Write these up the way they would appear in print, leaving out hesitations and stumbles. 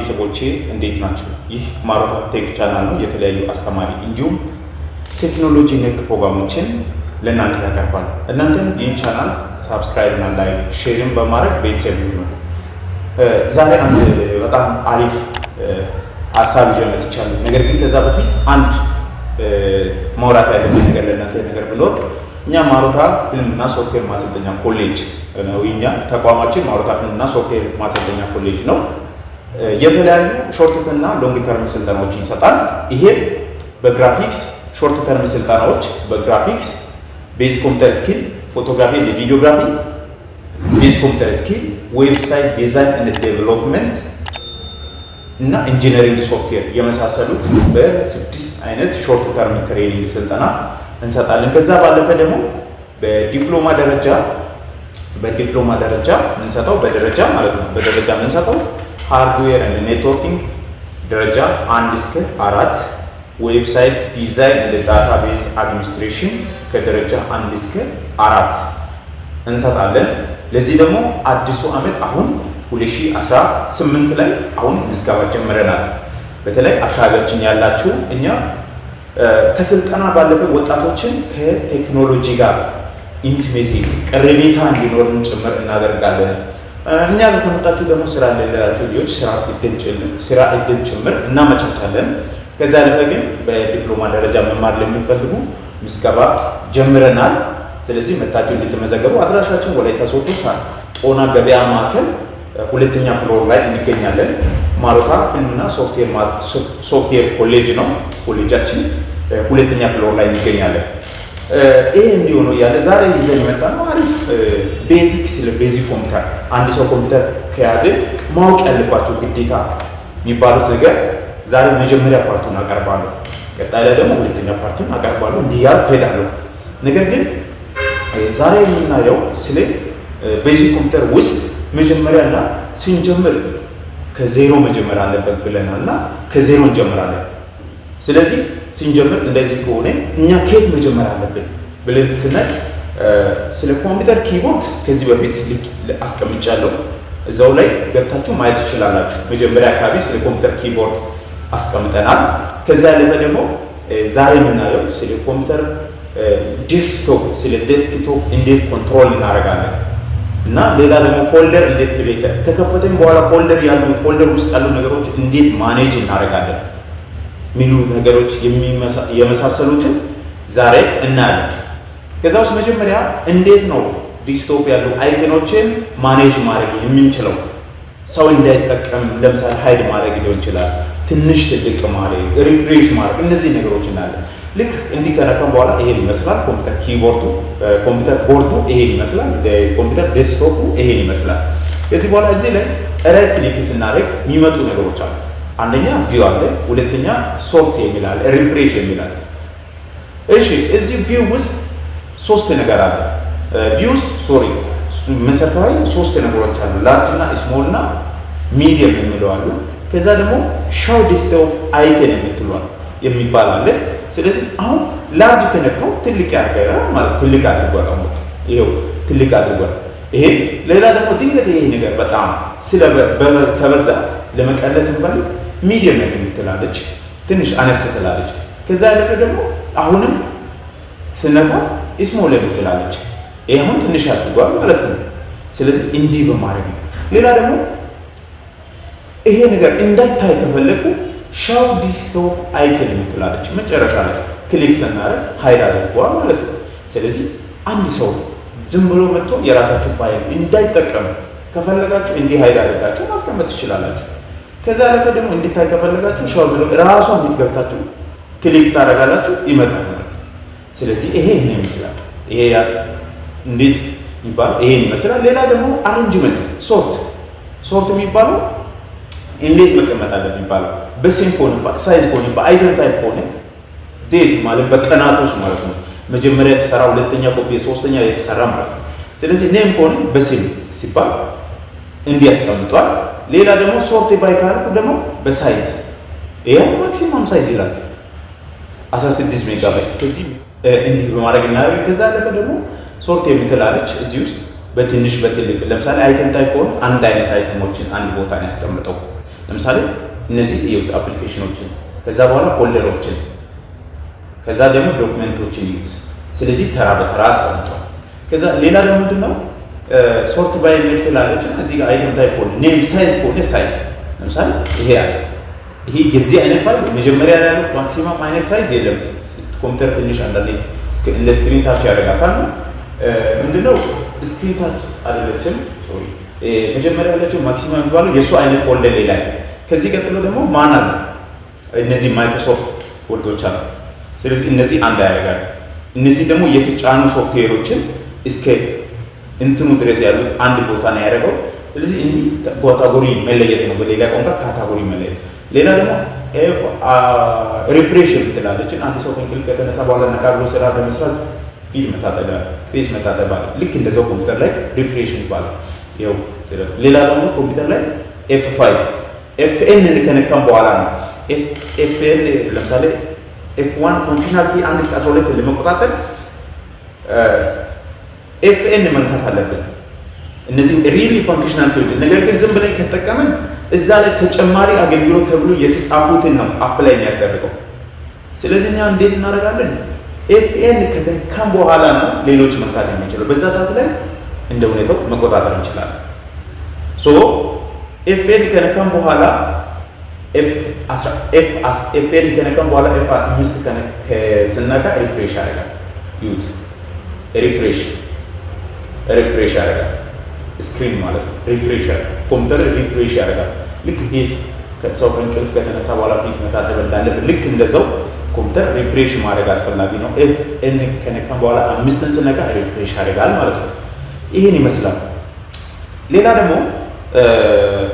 ቤተሰቦቼ እንዴት ናችሁ? ይህ ማሮታ ቴክ ቻናል ነው። የተለያዩ አስተማሪ እንዲሁም ቴክኖሎጂ ነክ ፕሮግራሞችን ለእናንተ ያቀርባል። እናንተም ይህን ቻናል ሳብስክራይብ እና ላይክ ሼርን በማድረግ ቤተሰብ ይሁኑ። ዛሬ አንድ በጣም አሪፍ ሀሳብ ይዤ መጥቻለሁ። ነገር ግን ከዛ በፊት አንድ ማውራት ያለብኝ ነገር ለእናንተ ነገር ብኖር እኛ ማሮታ ፊልም እና ሶፍትዌር ማሰልጠኛ ኮሌጅ ነው። እኛ ተቋማችን ማሮታ ፊልም እና ሶፍትዌር ማሰልጠኛ ኮሌጅ ነው። የተለያዩ ሾርት ተርም እና ሎንግ ተርም ስልጠናዎችን ይሰጣል። ይሄ በግራፊክስ ሾርት ተርም ስልጠናዎች በግራፊክስ ቤዝ ኮምፒውተር ስኪል፣ ፎቶግራፊ፣ ቪዲዮግራፊ፣ ቤዝ ኮምፒውተር ስኪል፣ ዌብሳይት ዲዛይን እና ዴቨሎፕመንት እና ኢንጂነሪንግ ሶፍትዌር የመሳሰሉት በስድስት አይነት ሾርት ተርም ትሬኒንግ ስልጠና እንሰጣለን። ከዛ ባለፈ ደግሞ በዲፕሎማ ደረጃ የምንሰጠው በደረጃ ማለት ነው። በደረጃ የምንሰጠው ሃርድዌር እና ኔትወርኪንግ ደረጃ 1 እስከ 4፣ ዌብሳይት ዲዛይን እና ዳታቤዝ አድሚኒስትሬሽን ከደረጃ 1 እስከ 4 እንሰጣለን። ለዚህ ደግሞ አዲሱ ዓመት አሁን 2018 ላይ አሁን ምዝገባ ጀምረናል። በተለይ አካባቢያችን ያላችሁ እኛ ከስልጠና ባለፈ ወጣቶችን ከቴክኖሎጂ ጋር ኢንቲሜሲ ቅርቤታ እንዲኖርን ጭምር እናደርጋለን። እኛ ጋር ከመጣችሁ ደግሞ ስራ ለሌላችሁ ልጆች ስራ እድል ጭምር እናመቻቻለን። ከዛ ያለፈ ግን በዲፕሎማ ደረጃ መማር ለሚፈልጉ ምዝገባ ጀምረናል። ስለዚህ መጣችሁ እንድትመዘገቡ አድራሻችን ወላይታ ሶዶ ጦና ገበያ ማዕከል ሁለተኛ ፍሎር ላይ እንገኛለን። ማሮታ ፊልም እና ሶፍትዌር ኮሌጅ ነው ኮሌጃችን፣ ሁለተኛ ፍሎር ላይ እንገኛለን። ይሄ እንዲሆነው ያለ ዛሬ ይዘን የመጣ ነው አሪፍ ቤዚክ ስለ ቤዚክ ኮምፒውተር አንድ ሰው ኮምፒውተር ከያዘ ማወቅ ያለባቸው ግዴታ የሚባሉት ነገር ዛሬ መጀመሪያ ፓርቱን አቀርባለሁ። ቀጣይ ላይ ደግሞ ሁለተኛ ፓርቱን አቀርባለሁ። እንዲህ ያልኩ እሄዳለሁ። ነገር ግን ዛሬ የምናየው ስለ ቤዚክ ኮምፒውተር ውስጥ መጀመሪያና ስንጀምር ከዜሮ መጀመር አለበት ብለናል እና ከዜሮ እንጀምራለን። ስለዚህ ስንጀምር እንደዚህ ከሆነ እኛ ከየት መጀመር አለብን ብለን ስናይ ስለ ኮምፒውተር ኪቦርድ ከዚህ በፊት አስቀምጫለሁ። እዛው ላይ ገብታችሁ ማየት ትችላላችሁ። መጀመሪያ አካባቢ ስለ ኮምፒውተር ኪቦርድ አስቀምጠናል። ከዛ ያለፈ ደግሞ ዛሬ የምናየው ስለ ኮምፒውተር ዴስክቶፕ፣ ስለ ዴስክቶፕ እንዴት ኮንትሮል እናደርጋለን እና ሌላ ደግሞ ፎልደር እንዴት ክሬት ተከፈተን በኋላ ፎልደር ውስጥ ያሉ ነገሮች እንዴት ማኔጅ እናደርጋለን ሚሉ ነገሮች የመሳሰሉትን ዛሬ እናያለን። ከዛ ውስጥ መጀመሪያ እንዴት ነው ዴስክቶፕ ያሉ አይኮኖችን ማኔጅ ማድረግ የምንችለው? ሰው እንዳይጠቀም ለምሳሌ ሃይድ ማድረግ ሊሆን ይችላል፣ ትንሽ ትልቅ ማድረግ፣ ሪፍሬሽ ማድረግ፣ እነዚህ ነገሮች እናያለን። ልክ እንዲህ ከነካም በኋላ ይሄን ይመስላል ኮምፒውተር ኪቦርዱ፣ ኮምፒውተር ቦርዱ ይሄን ይመስላል፣ ኮምፒውተር ዴስክቶፑ ይሄን ይመስላል። ከዚህ በኋላ እዚህ ላይ ራይት ክሊክ ስናደርግ የሚመጡ ነገሮች አሉ። አንደኛ ቪው አለ፣ ሁለተኛ ሶርት የሚላል፣ ሪፍሬሽ የሚላል። እሺ እዚህ ቪው ውስጥ ሶስት ነገር አለ። ቪው ውስጥ መሰረታዊ ሶስት ነገሮች አሉ። ላርጅ እና ስሞል እና ሚዲየም የሚለው አሉ። ከዛ ደግሞ ሻው ዴስክቶፕ አይከን የሚባል አለ። ስለዚህ አሁን ላርጅ ከነካው ትልቅ ያደርጋል ማለት ትልቅ አድርጓል። አሁን ይሄው ትልቅ አድርጓል። ይሄ ሌላ ደግሞ ድንገት ይሄ ነገር በጣም ከበዛ ለመቀነስ እንፈልግ ሚዲየም ነው የምትላለች፣ ትንሽ አነስ ትላለች። ከዛ ያለፈ ደግሞ አሁንም ስነካ ስሞል የምትላለች። ይሄ አሁን ትንሽ አድርጓል ማለት ነው። ስለዚህ እንዲህ በማድረግ ነው። ሌላ ደግሞ ይሄ ነገር እንዳይታይ ከፈለኩ ሻው ዴስክቶፕ አይከን የምትላለች መጨረሻ ላይ ክሊክ ስናደርግ ሃይድ አድርጓል ማለት ነው። ስለዚህ አንድ ሰው ዝም ብሎ መጥቶ የራሳችሁ ፋይል እንዳይጠቀም ከፈለጋችሁ እንዲህ ሃይድ አድርጋችሁ ማስቀመጥ ትችላላችሁ። ከዛ ለፈ ደግሞ እንዲታይ ከፈለጋችሁ ሻው ብሎ ራሷን ቢገብታችሁ ክሊክ ታደርጋላችሁ ይመጣል ማለት ነው። ስለዚህ ይሄ ይመስላል። ይሄ እንዴት ይባላል? ይሄን ይመስላል። ሌላ ደግሞ አሬንጅመንት ሶርት የሚባለው እንዴት መቀመጥ አለበት ይባላል። በሴም ሆነ ሳይዝ ሆነ በአይተም ታይፕ ሆነ ዴት ማለት በቀናቶች ማለት ነው። መጀመሪያ የተሰራ፣ ሁለተኛ ኮፒ፣ ሶስተኛ የተሰራ ማለት ነው። ስለዚህ ኔም ሆነ በሴም ሲባል እንዲህ ያስቀምጧል። ሌላ ደግሞ ሶርት ባይ ካልኩ ደግሞ በሳይዝ ይሄው ማክሲመም ሳይዝ ይላል 16 ሜጋባይት። ከዚህ እንዲህ በማድረግ እናደርግ። ከዛ ለፈ ደግሞ ሶርት የምትላለች እዚህ ውስጥ በትንሽ በትልቅ ለምሳሌ አይተም ታይፕ ሆነ አንድ አይነት አይተሞችን አንድ ቦታ ነው ያስቀምጠው። ለምሳሌ እነዚህ ይዩት አፕሊኬሽኖችን፣ ከዛ በኋላ ፎልደሮችን፣ ከዛ ደግሞ ዶክመንቶችን ይዩት። ስለዚህ ተራ በተራ አስቀምጧል። ከዛ ሌላ ደግሞ ምንድነው ሶርት ባይ የሚል ትላለች እና እዚህ ጋር አይተም ታይፕ ሆነ ኔም ሳይዝ ሆነ ሳይዝ ለምሳሌ ይሄ አለ። ይሄ የዚህ አይነት ፋይል መጀመሪያ ላይ ያለው ማክሲማም አይነት ሳይዝ የለም። ኮምፒውተር ትንሽ አንዳንዴ እንደ ስክሪን ታች ያደርጋታል። ምንድነው ስክሪን ታች አይደለችም፣ ሶሪ መጀመሪያ ያለችው ማክሲማም የሚባለው የሱ አይነት ፎልደር ሌላ። ከዚህ ቀጥሎ ደግሞ ማን አለ? እነዚህ ማይክሮሶፍት ወርዶች አሉ። ስለዚህ እነዚህ አንድ ያደርጋል። እነዚህ ደግሞ የተጫኑ ሶፍትዌሮችን እስከ እንትኑ ድረስ ያሉት አንድ ቦታ ነው ያደረገው። ስለዚህ እንዲህ ካታጎሪ መለየት ነው፣ በሌላ ቋንቋ ካታጎሪ መለየት። ሌላ ደግሞ ሪፍሬሽን ትላለች። አንድ ሰው ከእንቅልፍ ከተነሳ በኋላ ነቃ ብሎ ስራ ለመስራት ፌስ መታጠብ አለ። ልክ እንደዛው ኮምፒውተር ላይ ሪፍሬሽን ይባላል። ይኸው ሌላ ደግሞ ኮምፒውተር ላይ F5 FN ከነካም በኋላ ነው FN ለምሳሌ F1 ፋንክሽናሊቲ 1 እስከ 12 ለመቆጣጠር FN መንካት አለብን። እነዚህ ሪሊ ፋንክሽናሊቲዎች ነገር ግን ዝም ብለን ከተጠቀምን እዛ ላይ ተጨማሪ አገልግሎት ተብሎ የተጻፉትን ነው አፕላይ የሚያስደርገው። ስለዚህ እኛ እንዴት እናደርጋለን? FN ከተነካም በኋላ ነው ሌሎች መንካት የምንችለው። በዛ ሰዓት ላይ እንደ ሁኔታው መቆጣጠር እንችላለን። ሶ FN ከነካም በኋላ FN ከነካም በኋላ F5 ስነካ ሪፍሬሽ ያደርጋል። ዩት ሪፍሬሽ ያደርጋል። ስክሪን ማለት ነው። ሪፍሬሽ ኮምፒውተር ሪፍሬሽ ያደርጋል። ልክ ፊት ከሰው ከእንቅልፍ ከተነሳ በኋላ ፊት መታጠብ እንዳለበት ልክ እንደዛው ኮምፒውተር ሪፍሬሽ ማድረግ አስፈላጊ ነው። FN ከነካም በኋላ 5ን ስነካ ሪፍሬሽ ያደርጋል ማለት ነው። ይሄን ይመስላል። ሌላ ደግሞ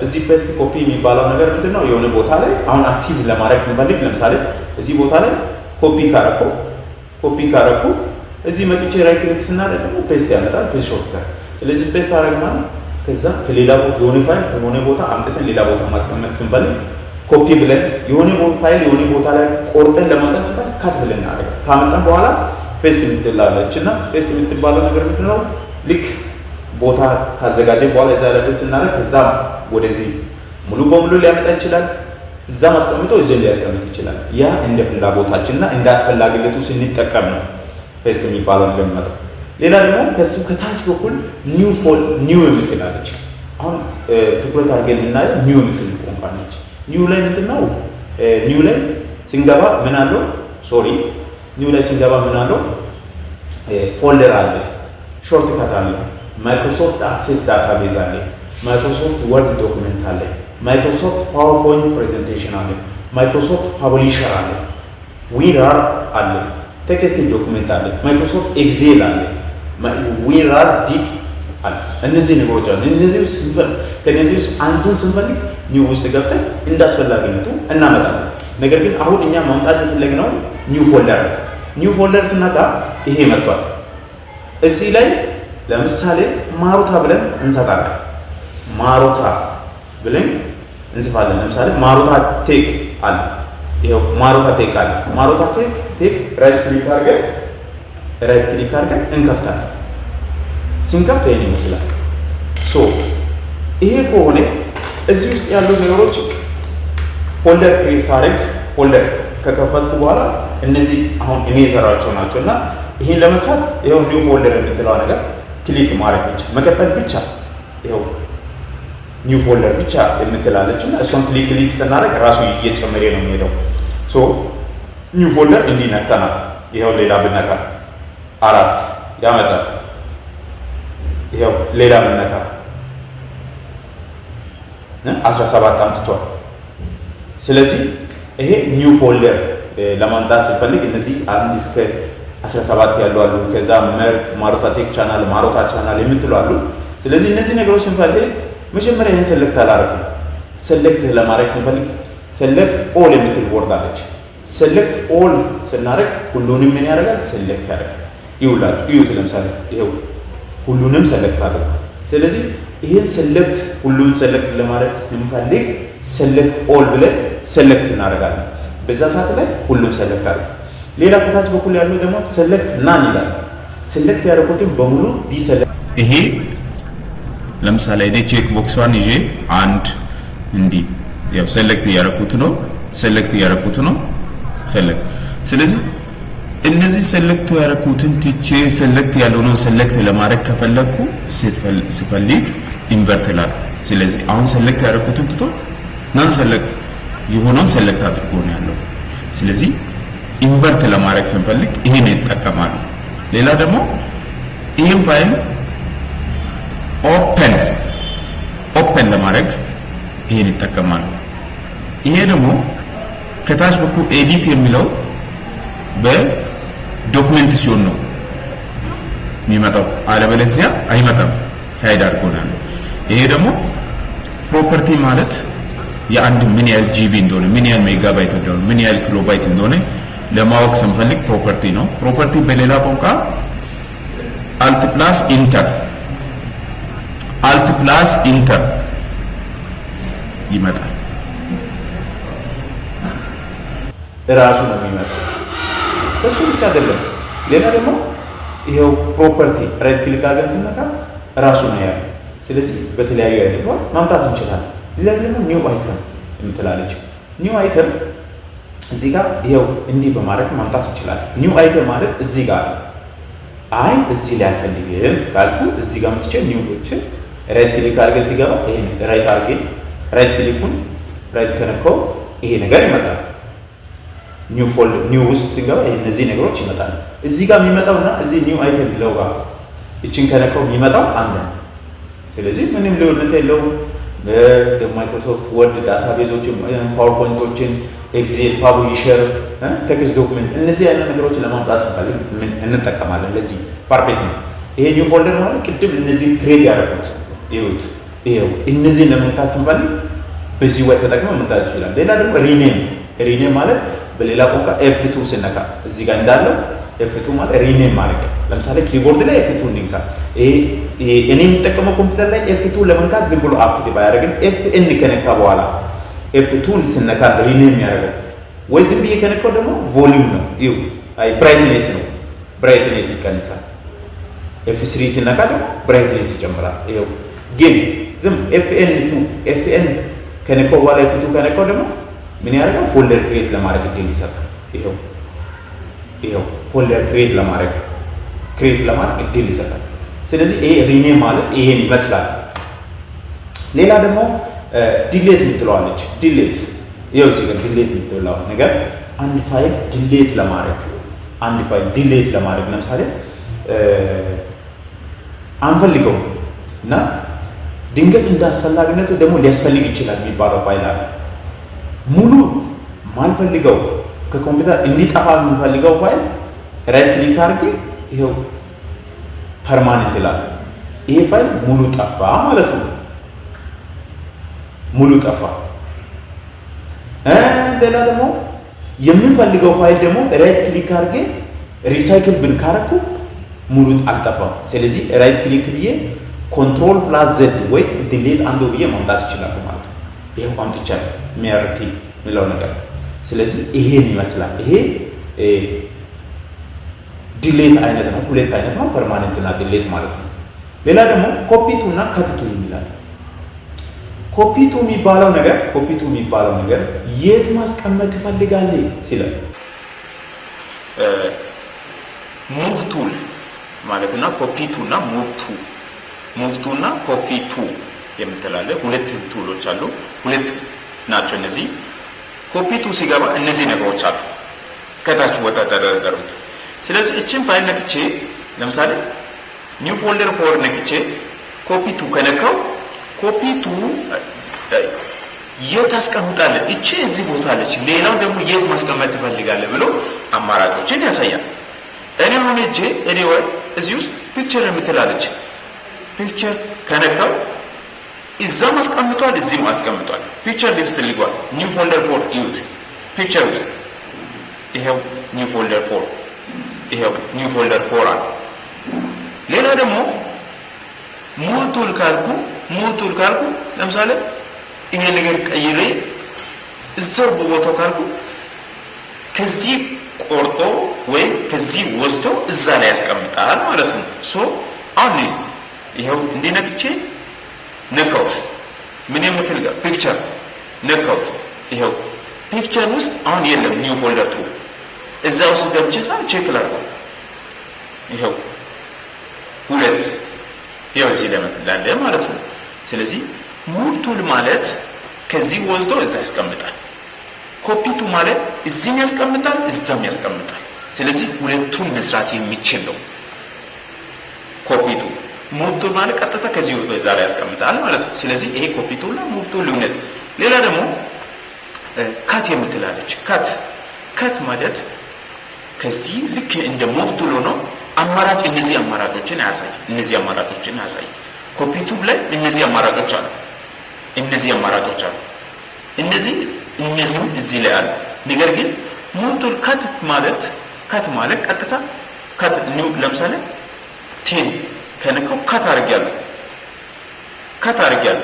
እዚህ ፔስት ኮፒ የሚባለው ነገር ምንድነው? የሆነ ቦታ ላይ አሁን አክቲቭ ለማድረግ እንፈልግ። ለምሳሌ እዚህ ቦታ ላይ ኮፒ ካረኩ እዚህ መጥቼ ራይት ክሊክ ስናደርግ ደግሞ ፔስት ያመጣል። ፔስት ሾርትከት። ስለዚህ ፔስት አደረግና ከዛ ከሌላ ቦታ የሆነ ፋይል ከሆነ ቦታ አምጥተን ሌላ ቦታ ማስቀመጥ ስንፈልግ ኮፒ ብለን የሆነ ፋይል የሆነ ቦታ ላይ ቆርጠን ለማውጣት ስንፈልግ ካት ብለን እናደርጋለን። ካመጣን በኋላ ፔስት የምትላለች እና ፔስት የምትባለው ነገር ምንድነው? ልክ ቦታ ካዘጋጀን በኋላ እዛ ላይ ፔስት ስናደርግ ከዛ ወደዚህ ሙሉ በሙሉ ሊያመጣ ይችላል። እዛ ማስቀምጠው እዚህ ሊያስቀምጥ ይችላል። ያ እንደ ፍላጎታችንና እንደ አስፈላጊነቱ ስንጠቀም ነው ፔስት የሚባለው ነገር ማለት። ሌላ ደግሞ ከሱ ከታች በኩል ኒው የምትላለች። አሁን ትኩረት አድርገን እናየው ኒው የምትል ቋንቋ ነች። ኒው ላይ ምንድነው? ኒው ላይ ስንገባ ምን አለው? ኒው ላይ ስንገባ ምን አለው? ፎልደር አለ፣ ሾርትከት አለ፣ ማይክሮሶፍት አክሴስ ዳታቤዝ አለ፣ ማይክሮሶፍት ወርድ ዶክመንት አለ፣ ማይክሮሶፍት ፓወርፖይንት ፕሬዘንቴሽን አለ፣ ማይክሮሶፍት ፐብሊሸር አለ፣ ዊራር አለ፣ ቴክስት ዶክመንት አለ፣ ማይክሮሶፍት ኤክሴል አለ፣ ዊራር ዚፕ አለ። እነዚህ ነገሮች አሉ። ከነዚህ ውስጥ አንዱን ስንፈልግ ኒው ውስጥ ገብተን እንዳስፈላጊነቱ እናመጣለን። ነገር ግን አሁን እኛ ማምጣት የፈለግነው ኒው ፎልደር ነው። ኒው ፎልደር ስናጣ ይሄ መጥቷል። እዚህ ላይ ለምሳሌ ማሩታ ብለን እንሰጣለን። ማሩታ ብለን እንጽፋለን። ለምሳሌ ማሩታ ቴክ አለ። ይሄው ማሩታ ቴክ አለ። ማሩታ ቴክ ራይት ክሊክ አድርገን እንከፍታለን። ስንከፍት ይሄን ይመስላል። ይሄ ከሆነ እዚህ ውስጥ ያሉ ነገሮች ፎልደር ክሬት ሳደርግ ፎልደር ከከፈትኩ በኋላ እነዚህ አሁን እኔ የሰራቸው ናቸው እና ይሄን ለመስራት ይሄው ኒው ፎልደር የምትለው ነገር ክሊክ ማድረግ ብቻ መቀጠል ብቻ። ይሄው ኒው ፎልደር ብቻ የምትላለች እና እሷን ክሊክ ስናደርግ ራሱ እየጨመረ ነው የሚሄደው። ኒው ፎልደር እንዲህ ነክተናል። ይሄው ሌላ ብነካ 4 ያመጣል። ይሄው ሌላ ብነካ 17 አምጥቷል። ስለዚህ ይሄ ኒው ፎልደር ለማምጣት ስንፈልግ እነዚህ 1 እስከ 17 ያሉ አሉ። ከዛ ማሩታ ቴክ ቻናል፣ ማሩታ ቻናል የምትሉ አሉ። ስለዚህ እነዚህ ነገሮች ስንፈልግ መጀመሪያ ይሄን ሰሌክት አላደረግም። ሰሌክት ለማድረግ ስንፈልግ ሰሌክት ኦል የምትል ቦርድ አለች። ሰሌክት ኦል ስናደርግ ሁሉንም ምን ያደርጋል? ሰሌክት ያደርጋል። ይውላችሁ እዩት። ለምሳሌ ይሄው ሁሉንም ሰሌክት አድርጓል። ስለዚህ ይሄን ሰሌክት ሁሉን ሰሌክት ለማድረግ ስንፈልግ ሰሌክት ኦል ብለን ሰሌክት እናደርጋለን። በዛ ሰዓት ላይ ሁሉም ሰሌክት አድርጓል። ሌላ ከታች በኩል ያለው ደግሞ ሰሌክት ናን ይላል። ሰሌክት ያደረኩትን በሙሉ ዲሰሌክት። ይሄ ለምሳሌ እኔ ቼክ ቦክሷን ይዤ አንድ እንዲህ ያው ሴሌክት ያደረኩት ነው ሴሌክት ስለዚህ እነዚህ ሴሌክት ያደረኩትን ትቼ ሴሌክት ያልሆነውን ሴሌክት ለማድረግ ከፈለኩ ስፈልግ ኢንቨርት ይላል ስለዚህ አሁን ሴሌክት ያደረኩትን ትቶ ናን ሴሌክት የሆነውን ሴሌክት አድርጎ ነው ያለው ስለዚህ ኢንቨርት ለማድረግ ስንፈልግ ይሄን እንጠቀማለን ሌላ ደግሞ ይሄን ፋይል ኦፕን ለማድረግ ይሄን ይጠቀማሉ ይሄ ደግሞ ከታች በኩል ኤዲት የሚለው በዶክመንት ሲሆን ነው የሚመጣው አለበለዚያ አይመጣም ሃይድ አድርጎናል ይሄ ደግሞ ፕሮፐርቲ ማለት የአንድ ምን ያህል ጂቢ እንደሆነ ምን ያህል ሜጋባይት እንደሆነ ምን ያህል ኪሎባይት እንደሆነ ለማወቅ ስንፈልግ ፕሮፐርቲ ነው ፕሮፐርቲ በሌላ ቋንቋ alt plus enter ይመጣል ራሱ ነው የሚመጣው እሱ ብቻ አይደለም ሌላ ደግሞ ይሄው ፕሮፐርቲ ራይት ክሊክ አድርገን ስንነካ ራሱ ነው ያለው ስለዚህ በተለያዩ አይነት ማምጣት እንችላለን ሌላ ደግሞ ኒው አይተም እንትላለች ኒው አይተም እዚህ ጋር ይሄው እንዲህ በማድረግ ማምጣት እንችላለን ኒው አይተም ማለት እዚህ ጋር አይ እዚህ ላይ አልፈልግም ካልኩ እዚህ ጋር መጥቼ ኒው ብቻ ራይት ክሊክ አድርገን ሲገባ ይሄ ራይት አድርገን ራይት ክሊኩን ራይት ከነካው ይሄ ነገር ይመጣል ኒው ውስጥ ሲገባ እነዚህ ነገሮች ይመጣሉ እዚህ ጋር የሚመጣውና እዚህ ኒው አይተም ለው ጋር እቺን ከነካው የሚመጣው አንድ ነው ስለዚህ ምንም ልዩነት የለውም በማይክሮሶፍት ወርድ ዳታቤዞችን ፓወርፖይንቶችን ኤክሴል ፐብሊሸር ቴክስት ዶክመንት እነዚህ አይነት ነገሮች ለማምጣት ስንፈልግ ምን እንጠቀማለን ለዚህ ፐርፐስ ነው ይሄ ኒው ፎልደር ማለት ቅድም እነዚህ ክሬት ያደረኩት ይሄው እነዚህ ለማምጣት ስንፈልግ በዚህ ወይ ተጠቅመን ማምጣት ይችላል ሌላ ደግሞ ሪኔም ማለት በሌላ ቋንቋ F2 ስነካ እዚህ ጋር እንዳለው F2 ማለት ሪኔም ማለት ለምሳሌ ኪቦርድ ላይ F2 እንካ እኔ የምጠቀመው ኮምፒውተር ላይ F2 ለመንካት ዝም ብሎ አክቲቭ አያደርግም Fn ከነካ በኋላ F2 ስነካ ሪኔም ያደርጋል ወይ ዝም ብዬ ከነካው ደግሞ ቮሊዩም ነው ይው ብራይትኔስ ነው ብራይትኔስ ይቀንሳል F3 ስነካ ደግሞ ብራይትኔስ ይጨምራል ይው ግን ዝም Fn ከነካው በኋላ F2 ከነካው ደግሞ ምን ያደርጋል ፎልደር ክሬት ለማድረግ እድል ይሰጣል ይሄው ፎልደር ክሬት ለማድረግ እድል ይሰጣል ስለዚህ ይሄ ሪኔም ማለት ይሄን ይመስላል ሌላ ደግሞ ዲሌት የምትለዋለች ዲሌት ይሄው እዚህ ጋር ዲሌት የምትለው ነገር አንድ ፋይል ዲሌት ለማድረግ ለምሳሌ አንፈልገው እና ድንገት እንዳስፈላጊነቱ ደግሞ ሊያስፈልግ ይችላል የሚባለው ፋይል አለ ሙሉ ማንፈልገው ከኮምፒውተር እንዲጠፋ የምንፈልገው ፋይል ራይት ክሊክ አድርጌ ይሄው ፐርማነንት ይላል ይሄ ፋይል ሙሉ ጠፋ ማለት ነው ሙሉ ጠፋ ሌላ ደግሞ የምንፈልገው ፋይል ደግሞ ራይት ክሊክ አድርጌ ሪሳይክል ብንካረኩ ሙሉ አልጠፋም ስለዚህ ራይት ክሊክ ብዬ ኮንትሮል ፕላስ ዜድ ወይ ዲሊት አንዱ ብዬ ማምጣት ይችላል ማለት ነው ይሄው አምጥቻለሁ ሚያርቲ ሚለው ነገር ስለዚህ ይሄን ይመስላል ይሄ ዲሌት አይነት ነው ሁለት አይነት ነው ፐርማነንት እና ዲሌት ማለት ነው ሌላ ደግሞ ኮፒቱ እና ከትቱ ይላል ኮፒቱ የሚባለው ነገር የት ማስቀመጥ ትፈልጋለህ ሲላል ሙቭ ቱል ማለትና ኮፒቱ እና ሙቭ ቱ እና ኮፒቱ የምትላለ ሁለት ቱሎች አሉ ሁለት ናቸው እነዚህ ኮፒቱ ሲገባ እነዚህ ነገሮች አሉ ከታች ወጣ ተደረደሩት ስለዚህ እቺን ፋይል ነክቼ ለምሳሌ ኒው ፎልደር ፎር ነክቼ ኮፒቱ ከነካው ኮፒቱ የት አስቀምጣለህ እቺ እዚህ ቦታ አለች ሌላው ደግሞ የት ማስቀመጥ ትፈልጋለህ ብሎ አማራጮችን ያሳያል እኔ አሁን እኔ ወይ እዚህ ውስጥ ፒክቸር የምትላለች ፒክቸር ከነካው እዛ ማስቀምጧል እዚህ ማስቀምጧል ፒክቸር ሊስት ሊጓል ኒው ፎልደር ፎር ዩት ፒክቸር ውስጥ ይሄው ኒው ፎልደር ፎር አለ ሌላ ደግሞ ሙቭ ቱል ካልኩ ለምሳሌ ይሄ ነገር ቀይሬ እዛው በቦታው ካልኩ ከዚህ ቆርጦ ወይ ከዚህ ወስዶ እዛ ላይ ያስቀምጣል ማለት ነው ሶ አሁን ይሄው እንዲነክቼ ነካውት ምን የምትል ጋር ፒክቸር ነካውት ይሄው ፒክቸር ውስጥ አሁን የለም ኒው ፎልደር 2 እዛ ውስጥ ገብቼ ቼክ ላድርገው ይሄው 2 ይሄው እዚህ ለመላለ ማለት ነው ስለዚህ ሙቭ ቱል ማለት ከዚህ ወስዶ እዛ ያስቀምጣል ኮፒ ቱ ማለት እዚህም ያስቀምጣል እዛም ያስቀምጣል ስለዚህ ሁለቱን መስራት የሚችል ነው ኮፒ ቱ ሙቭ ቱል ማለት ቀጥታ ከዚህ ወስዶ እዛ ላይ ያስቀምጣል ማለት ነው ስለዚህ ይሄ ኮፒ ቱል እና ሙቭ ቱል ልዩነት ሌላ ደግሞ ካት የምትላለች ካት ማለት ከዚህ ልክ እንደ ሙቭ ቱል ሆኖ አማራጭ እነዚህ አማራጮችን ያሳይ ኮፒ ቱል ላይ እነዚህ አማራጮች አሉ እነዚህ እዚህ ላይ አሉ ነገር ግን ሙቭ ቱል ካት ማለት ቀጥታ ካት ኒው ለምሳሌ 10 ከነካው ካት አድርጌያለሁ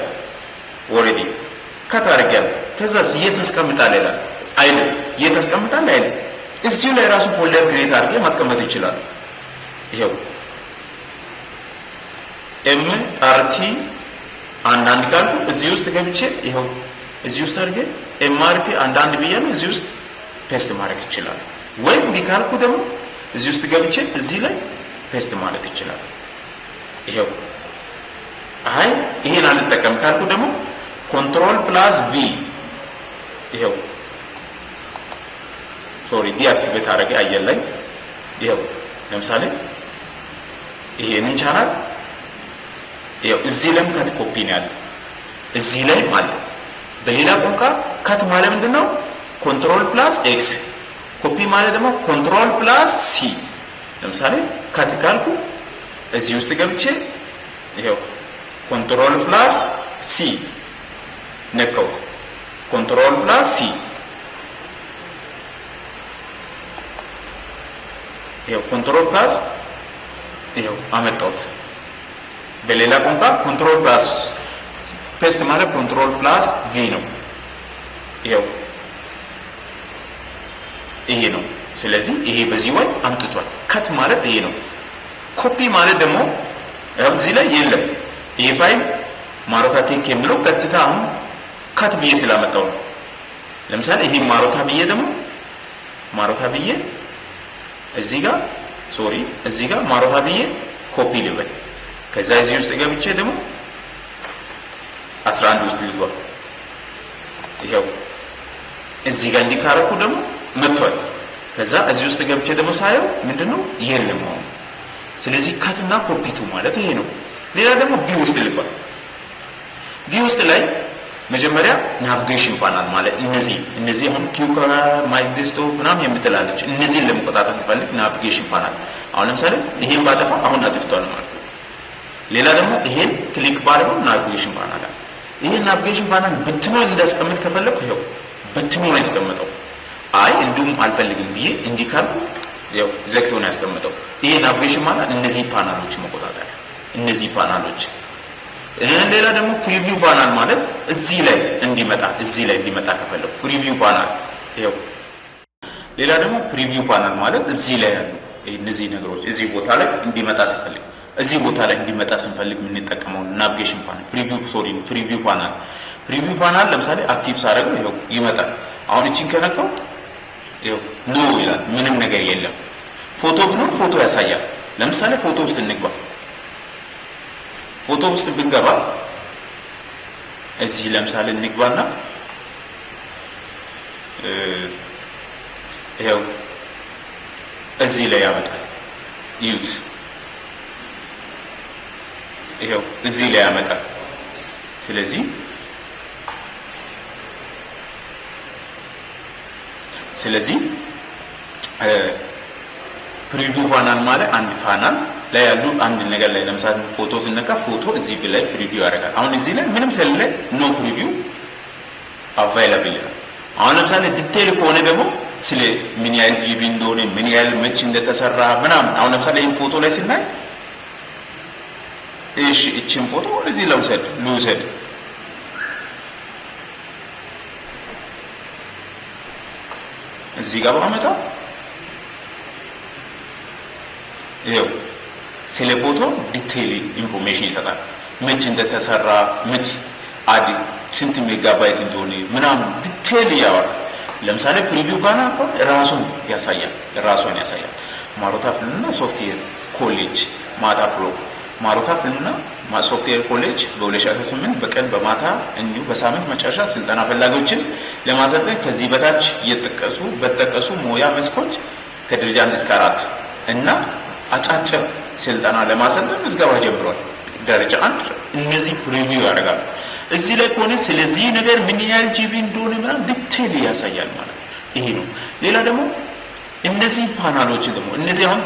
ኦሬዲ ካት አድርጌያለሁ ከዛስ እየተስቀምጣል ይላል አይደል እየተስቀምጣል አይደል እዚሁ ላይ ራሱ ፎልደር ክሬት አድርጌ ማስቀመጥ ይችላል ይሄው MRT አንዳንድ ካልኩ እዚህ ውስጥ ገብቼ ይሄው እዚህ ውስጥ አድርጌ MRP አንዳንድ ብያለሁ እዚህ ውስጥ ፔስት ማድረግ ይችላል ወይም ቢካልኩ ደግሞ እዚህ ውስጥ ገብቼ እዚህ ላይ ፔስት ማድረግ ይችላል ይሄው አይ ይሄን አልጠቀም ካልኩ ደግሞ Ctrl+V ይሄው ዲአክቲቬት አደረገ አየር ላይ ይሄው ለምሳሌ ይሄንን ቻናል ይሄው እዚህ ላይ ካት ኮፒ ነው ያለው እዚህ ላይ ማለት በሌላ ቋንቋ ካት ማለት ምንድነው Ctrl+X ኮፒ ማለት ደግሞ Ctrl+C ለምሳሌ ካት ካልኩ እዚህ ውስጥ ገብቼ ይሄው Ctrl+C ነካውት Ctrl+C ይሄው Ctrl+ ይሄው አመጣሁት በሌላ ቋንቋ Ctrl+ ፔስት ማለት Ctrl+V ነው ይሄው ይሄ ነው ስለዚህ ይሄ በዚህ ወይ አምጥቷል ካት ማለት ይሄ ነው ኮፒ ማለት ደግሞ እዚህ ላይ የለም ይሄ ፋይል ማሮታ ቴክ የሚለው ቀጥታ አሁን ካት ብዬ ስላመጣው ነው ለምሳሌ ይሄ ማሮታ ብዬ እዚህ ጋር ማሮታ ብዬ ኮፒ ልበል ከዛ እዚህ ውስጥ ገብቼ ደግሞ 11 ውስጥ ልግባ ይሄው እዚህ ጋር እንዲካረኩ ደግሞ መጥቷል ከዛ እዚህ ውስጥ ገብቼ ደግሞ ሳየው ምንድነው የለም አሁን ስለዚህ ካትና ኮፒ ቱ ማለት ይሄ ነው ሌላ ደግሞ ቢ ውስጥ ልግባ ቢ ውስጥ ላይ መጀመሪያ ናቪጌሽን ፓናል ማለት እነዚህ አሁን ኪውካ ማይክ ዴስክቶፕ ምናምን የምትላለች እነዚህን ለመቆጣጠር ሲፈልግ ናቪጌሽን ፓናል አሁን ለምሳሌ ይሄን ባጠፋ አሁን አጥፍቷል ማለት ነው ሌላ ደግሞ ይሄን ክሊክ ባደረገው ናቪጌሽን ፓናል ይሄን ናቪጌሽን ፓናል በትኖ እንዳስቀምጥ ከፈለኩ ይሄው በትኖ ነው ያስቀምጠው አይ እንዱም አልፈልግም ብዬ እንዲካልኩ ያው ዘግቶ ነው ያስቀምጠው ይሄ ናቪጌሽን ማለት እነዚህ ፓናሎች መቆጣጠር እነዚህ ፓናሎች ሌላ ደግሞ ፍሪቪው ፓናል ማለት እዚህ ላይ እንዲመጣ ከፈለኩ ፍሪቪው ፓናል ይሄው ሌላ ደግሞ ፍሪቪው ፓናል ማለት እዚህ ላይ ያሉ እነዚህ ነገሮች እዚህ ቦታ ላይ እንዲመጣ ስንፈልግ የምንጠቀመው ናቪጌሽን ፓናል ፍሪቪው ፓናል ለምሳሌ አክቲቭ ሳደርገው ይሄው ይመጣል አሁን እቺን ከነካው ይሄው ኖ ይላል ምንም ነገር የለም ፎቶ ብኖር ፎቶ ያሳያል ለምሳሌ ፎቶ ውስጥ እንግባ ፎቶ ውስጥ ብንገባ እዚህ ለምሳሌ እንግባና ይሄው እዚህ ላይ ያመጣል ይዩት ይሄው እዚህ ላይ ያመጣል ስለዚህ ፕሪቪው ፓናል ማለት አንድ ፓናል ላይ ያሉ አንድ ነገር ላይ ለምሳሌ ፎቶ ስነካ ፎቶ እዚህ ላይ ፕሪቪው ያደርጋል አሁን እዚህ ላይ ምንም ስለሌለ ኖ ፕሪቪው አቫይላብል ነው አሁን ለምሳሌ ዲቴይል ከሆነ ደግሞ ስለ ምን ያህል ጂቢ እንደሆነ ምን ያህል መች እንደተሰራ ምናምን አሁን ለምሳሌ ይሄን ፎቶ ላይ ስናይ እሺ እቺን ፎቶ ወደዚህ ልውሰድ እዚህ ጋር ባመጣ ይሄው ስለ ፎቶ ዲቴይል ኢንፎርሜሽን ይሰጣል መች እንደተሰራ መች ስንት ሜጋባይት እንደሆነ ምናምን ዲቴል ያወራል። ለምሳሌ ፕሪቪው ጋር አቆም ራሱን ያሳያል። ማሮታ ፊልምና ሶፍትዌር ኮሌጅ ማታ ፕሮ ማሮታ ፊልምና ሶፍትዌር ኮሌጅ በ2018 በቀን በማታ እንዲሁ በሳምንት መጨረሻ ስልጠና ፈላጊዎችን ለማሰልጠን ከዚህ በታች በተጠቀሱ ሙያ መስኮች ከደረጃ 1 እስከ 4 እና አጫጭር ስልጠና ለማሰልጠን ምዝገባ ጀምሯል። ደረጃ 1 እነዚህ ፕሪቪው ያደርጋሉ። እዚህ ላይ ከሆነ ስለዚህ ነገር ምን ያህል ጂቢ እንደሆነ ምናምን ዲቴል ያሳያል ማለት ነው። ይሄ ነው። ሌላ ደግሞ እነዚህ ፓናሎች ደግሞ እነዚህ አሁን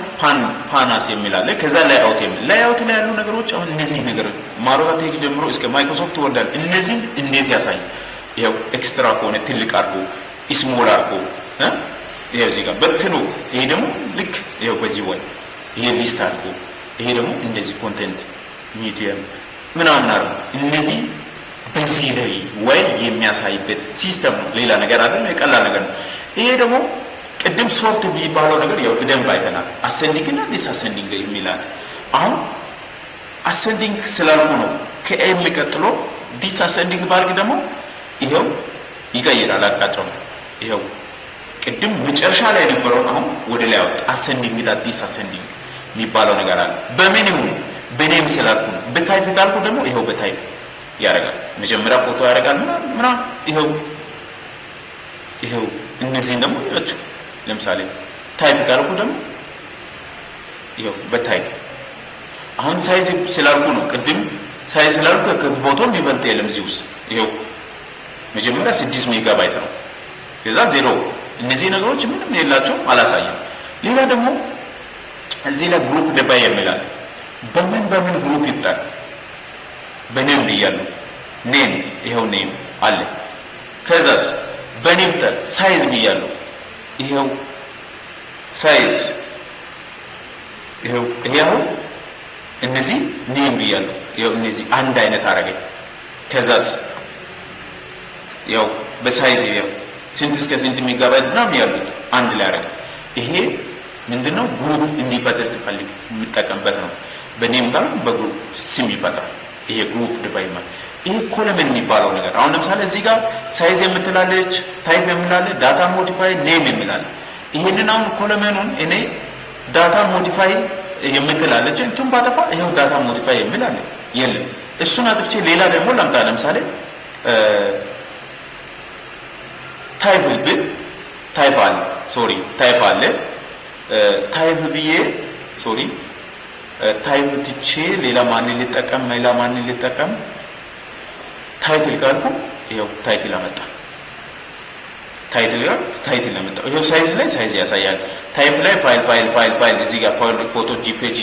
ፓናስ የሚላለ ከዛ ላይአውት ላይ ያሉ ነገሮች አሁን እነዚህ ነገሮች ማሮታ ቴክ ጀምሮ እስከ ማይክሮሶፍት ወርዳል። እነዚህ እንዴት ያሳይ? ይሄው ኤክስትራ ከሆነ ትልቅ አድርጎ ስሞል አድርጎ ይሄው እዚህ ጋር በትኖ ይሄ ደግሞ ልክ ይሄው በዚህ ወይ ይሄ ሊስት አድርጎ ይሄ ደግሞ እንደዚህ ኮንቴንት ሚዲየም ምናምን አድርጎ እነዚህ በዚህ ላይ ወይ የሚያሳይበት ሲስተም ነው። ሌላ ነገር አይደለም፣ የቀላል ነገር ነው። ይሄ ደግሞ ቅድም ሶርት የሚባለው ነገር ያው በደንብ አይተናል። አሰንዲንግ እና ዲስአሰንዲንግ የሚላል አሁን አሰንዲንግ ስላልኩ ነው ከኤም ቀጥሎ ዲስአሰንዲንግ ባልክ ደግሞ ይሄው ይቀይራል አቅጣጫው። ይሄው ቅድም መጨረሻ ላይ የነበረውን አሁን ወደ ላይ አወጣ። አሰንዲንግ እና ዲስአሰንዲንግ የሚባለው ነገር አለ። በምን ይሁን በኔም ስላልኩ ነው። በታይፕ ካልኩ ደግሞ ይሄው በታይፕ ያደርጋል። መጀመሪያ ፎቶ ያደርጋል ምናምን ይሄው እነዚህን ደግሞ ያችሁ ለምሳሌ ታይፕ ካልኩ ደግሞ ይሄው በታይፕ አሁን ሳይዝ ስላልኩ ነው። ቅድም ሳይዝ ስላልኩ ከፎቶ የሚበልጥ የለም እዚህ ውስጥ ይሄው መጀመሪያ 6 ሜጋባይት ነው። ከዛ 0 እነዚህ ነገሮች ምንም የላቸውም አላሳየም። ሌላ ደግሞ እዚህ ላይ ግሩፕ ደባይ የሚላል በምን ግሩፕ ይጣል በኔም ብያለሁ። ኔም ይሄው ኔም አለ። ከዛስ በኔም ጠር ሳይዝ ብያለሁ። ይሄው ሳይዝ ይሄው እነዚህ ኔም ብያለሁ። ይሄው እነዚህ አንድ አይነት አረገኝ። ከዛስ ያው በሳይዝ ይሄው ስንት እስከ ስንት ሜጋባይት ምናምን ያሉት አንድ ላይ አረገ። ይሄ ምንድነው ግሩፕ እንዲፈጠር ሲፈልግ የሚጠቀምበት ነው። በኔም ጋር በግሩፕ ስም ይፈጥራል። ይሄ ግሩፕ ዲቫይድ ማለት ይሄ ኮለመን የሚባለው ነገር አሁን ለምሳሌ እዚህ ጋር ሳይዝ የምትላለች ታይፕ የምላለ ዳታ ሞዲፋይ ኔም የሚላለ ይሄንን አሁን ኮለመኑን እኔ ዳታ ሞዲፋይ የምትላለች እንትን ባጠፋ ይሄው ዳታ ሞዲፋይ የሚላለ የለም። እሱን አጥፍቼ ሌላ ደግሞ ላምጣ። ለምሳሌ ታይፕ ብል ታይፕ አለ ታይፕ ብዬ ታይፕ ትቼ ሌላ ማንን ሊጠቀም ታይትል ካልኩ ይሄው ታይትል አመጣ። ይሄው ሳይዝ ላይ ሳይዝ ያሳያል። ታይፕ ላይ ፋይል እዚህ ጋር ፎቶ ጂፒጂ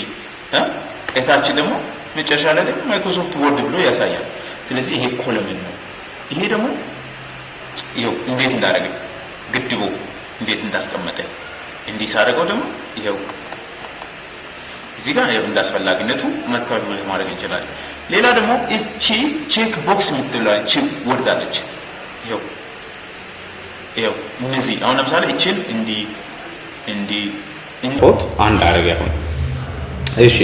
እታች ደግሞ መጨረሻ ላይ ደግሞ ማይክሮሶፍት ወርድ ብሎ ያሳያል። ስለዚህ ይሄ ኮለምን ነው። ይሄ ደግሞ ይሄው እንዴት እንዳደረገ ግድቦ እንዴት እንዳስቀመጠ እንዲህ ሳደርገው ደግሞ ይሄው እዚህ ጋር ይሄው እንዳስፈላጊነቱ መካፈል ማድረግ እንችላለን። ሌላ ደግሞ እቺ ቼክ ቦክስ የምትለው ቼክ ወርዳለች። ይሄው እነዚህ አሁን ለምሳሌ እቺን እንዲህ ፖት አንድ አረጋ አሁን እሺ።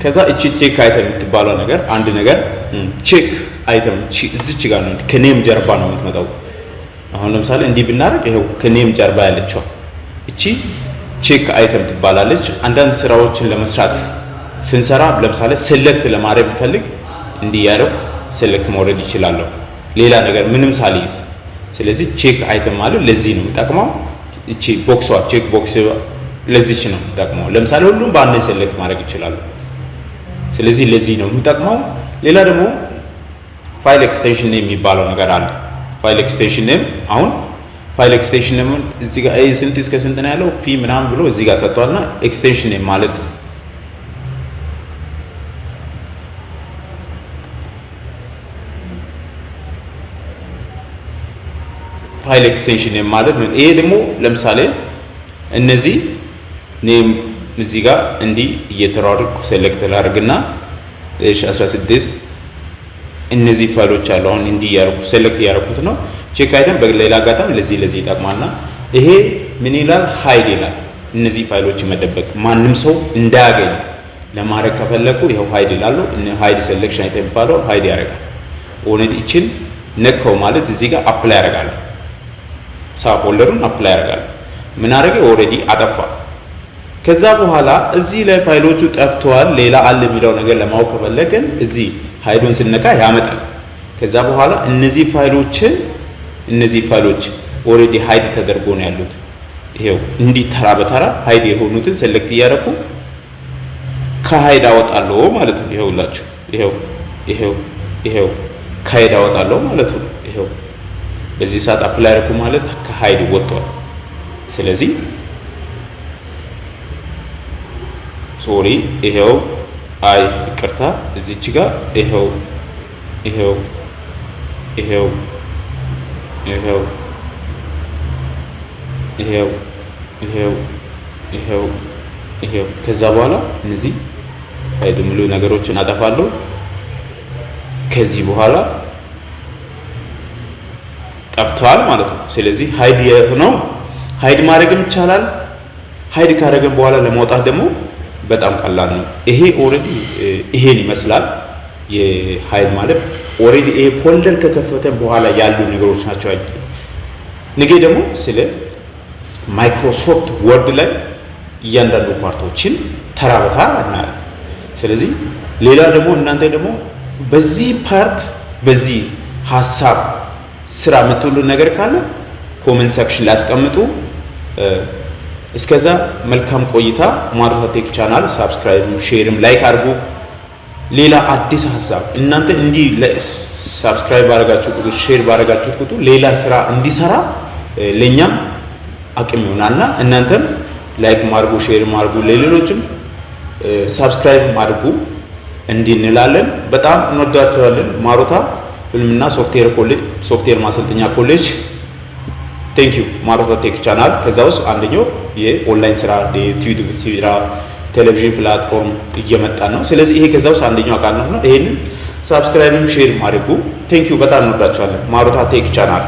ከዛ እቺ ቼክ አይተም የምትባለው ነገር አንድ ነገር ቼክ አይተም እዚች ጋር ነው ከኔም ጀርባ ነው የምትመጣው። አሁን ለምሳሌ እንዲህ ብናደርግ ይሄው ከኔም ጀርባ ያለችው እቺ ቼክ አይተም ትባላለች። አንዳንድ ስራዎችን ለመስራት ስንሰራ ለምሳሌ ሴሌክት ለማድረግ ፈልግ እንዲህ ያደርኩ ሴሌክት ማውረድ ይችላለሁ ሌላ ነገር ምንም ሳልይዝ። ስለዚህ ቼክ አይተም ማለት ለዚህ ነው የሚጠቅመው። እቺ ቦክሷ ቼክ ቦክስ ለዚች ነው የሚጠቅመው። ለምሳሌ ሁሉም በአንድ ሴሌክት ማድረግ ይችላል። ስለዚህ ለዚህ ነው የሚጠቅመው። ሌላ ደግሞ ፋይል ኤክስቴንሽን ኔም የሚባለው ነገር አለ። ፋይል ኤክስቴንሽን ኔም አሁን ፋይል ኤክስቴንሽን ኔም እዚህ ጋር ስንት እስከ ስንት ነው ያለው ፒ ምናምን ብሎ እዚህ ጋር ሰጥቷልና ኤክስቴንሽን ኔም ማለት ፋይል ኤክስቴንሽን ኔም ማለት ነው። ይሄ ደግሞ ለምሳሌ እነዚህ ኔም እዚህ ጋር እንዲህ እየተራርኩ ሴሌክት ላድርግና 16 እነዚህ ፋይሎች አሉ። አሁን እንዲህ ያርኩ ሴሌክት ያርኩት ነው። ቼክ አይተም በሌላ አጋጣሚ ለዚህ ይጠቅማልና ይሄ ምን ይላል ሃይድ ይላል። እነዚህ ፋይሎች መደበቅ ማንም ሰው እንዳያገኝ ለማድረግ ከፈለኩ ይሄው ሃይድ ይላሉ። ሃይድ ሴሌክሽን አይተም ባለው ሃይድ ያደርጋል። ኦልሬዲ እቺን ነካው ማለት እዚህ ጋር አፕላይ ያደርጋለሁ። ሳብ ፎልደሩን አፕላይ ያደርጋለሁ። ምን አደረገ? ኦልሬዲ አጠፋ። ከዛ በኋላ እዚህ ላይ ፋይሎቹ ጠፍተዋል ሌላ አለ የሚለው ነገር ለማወቅ ከፈለግን እዚህ ሃይዱን ስነካ ያመጣል። ከዛ በኋላ እነዚህ ፋይሎች ኦልሬዲ ሃይድ ተደርጎ ነው ያሉት። ይሄው እንዲህ ተራ በተራ ሃይድ የሆኑትን ሴሌክት እያደረኩ ከሃይድ አወጣለሁ ማለት ነው። ይሄውላችሁ ይሄው ከሃይድ አወጣለሁ ማለት ነው። ይሄው በዚህ ሰዓት አፕላይ አደረኩ ማለት ከሃይድ ወጥቷል። ስለዚህ ሶሪ ይሄው ይቅርታ እዚች ጋር ይሄው ከዛ በኋላ እነዚህ ሃይድ ሙሉ ነገሮችን አጠፋለሁ። ከዚህ በኋላ ጠፍቷል ማለት ነው። ስለዚህ ሃይድ የሆነው ሃይድ ማድረግም ይቻላል። ሃይድ ካደረገን በኋላ ለማውጣት ደግሞ በጣም ቀላል ነው። ይሄ ኦልሬዲ ይሄን ይመስላል። የሃይድ ማለት ኦልሬዲ ይሄ ፎልደር ከከፈተ በኋላ ያሉ ነገሮች ናቸው። ነገ ደግሞ ስለ ማይክሮሶፍት ወርድ ላይ እያንዳንዱ ፓርቶችን ተራ በተራ እናያለን። ስለዚህ ሌላ ደግሞ እናንተ ደግሞ በዚህ ፓርት በዚህ ሐሳብ ስራ የምትሉ ነገር ካለ ኮሜንት ሴክሽን ላይ አስቀምጡ። እስከዛ መልካም ቆይታ። ማሩታ ቴክ ቻናል ሰብስክራይብም ሼርም ላይክ አድርጉ። ሌላ አዲስ ሐሳብ እናንተ እንዲህ ሰብስክራይብ ባረጋችሁ ቁጥር ሼር ባረጋችሁ ቁጥር ሌላ ስራ እንዲሰራ ለኛም አቅም ይሆናልና እናንተም ላይክ ማድርጉ ሼር ማድርጉ ለሌሎችም ሰብስክራይብ ማድርጉ እንዲህ እንላለን። በጣም እንወዳችኋለን። ማሩታ ፊልምና ሶፍትዌር ማሰልጠኛ ኮሌጅ ቴንክ ዩ። ማሩታ ቴክ ቻናል ከዛ ውስጥ አንደኛው የኦንላይን ስራ የዩቲዩብ ስራ ቴሌቪዥን ፕላትፎርም እየመጣ ነው። ስለዚህ ይሄ ከዛ ውስጥ አንደኛው አካል ነው። ይሄንን ሰብስክራይብም ሼር ማድርጉ። ቴንክ ዩ። በጣም እንወዳችኋለን። ማሩታ ቴክ ቻናል